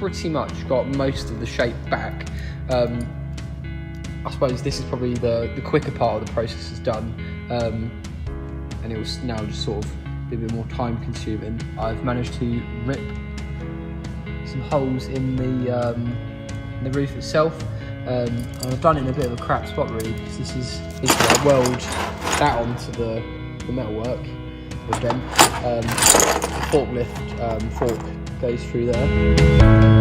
pretty much got most of the shape back. I suppose this is probably the quicker part of the process is done, and it was now just sort of be a bit more time consuming. I've managed to rip some holes in the roof itself. I've done it in a bit of a crap spot really, because this is basically I weld that onto the metalwork with them. The forklift fork goes through there.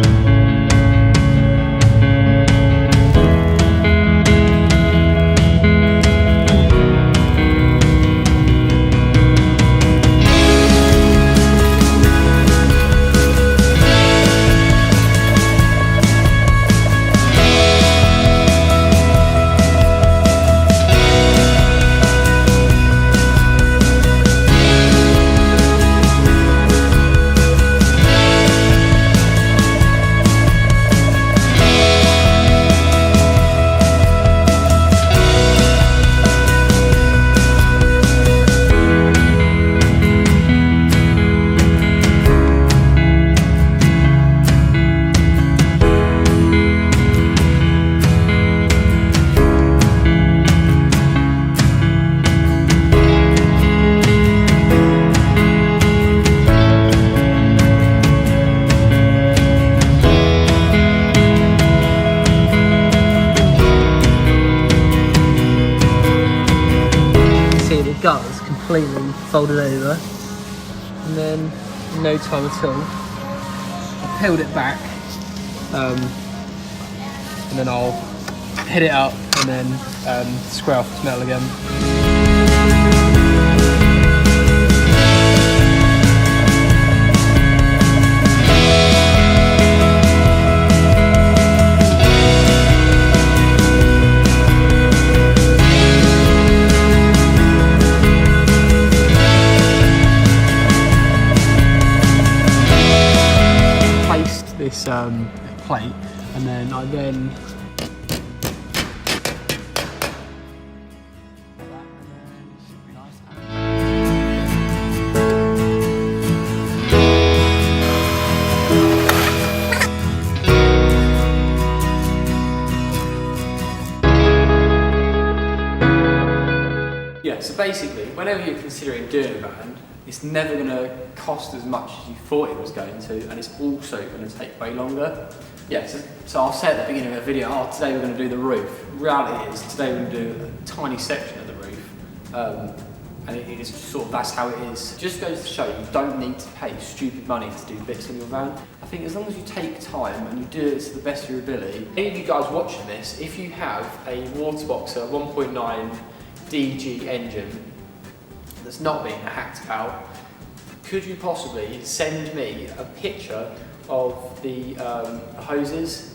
Guts completely folded over, and then in no time at all I peeled it back, and then I'll hit it up and then square off the metal again. This plate, and then I yeah, so basically, whenever you're considering doing a van, it's never going to cost as much as you thought it was going to, and it's also going to take way longer. Yeah, so I'll say at the beginning of the video, today we're going to do the roof. The reality is, today we're going to do a tiny section of the roof, and it is sort of, that's how it is. It just goes to show you don't need to pay stupid money to do bits on your van. I think as long as you take time and you do it to the best of your ability. Any of you guys watching this, if you have a Waterboxer 1.9 DG engine that's not being hacked about, could you possibly send me a picture of the hoses?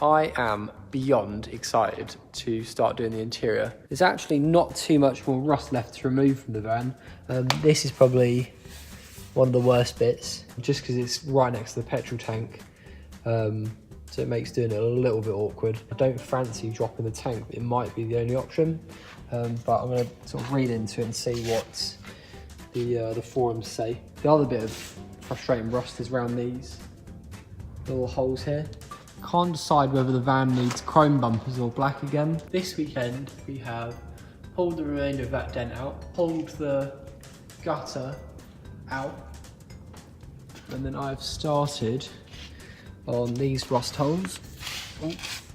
I am beyond excited to start doing the interior. There's actually not too much more rust left to remove from the van. This is probably one of the worst bits, just because it's right next to the petrol tank. So it makes doing it a little bit awkward. I don't fancy dropping the tank, but it might be the only option. But I'm gonna sort of read into it and see what the forums say. The other bit of frustrating rust is around these little holes here. Can't decide whether the van needs chrome bumpers or black again. This weekend we have pulled the remainder of that dent out, pulled the gutter out, and then I've started on these rust holes. Oops.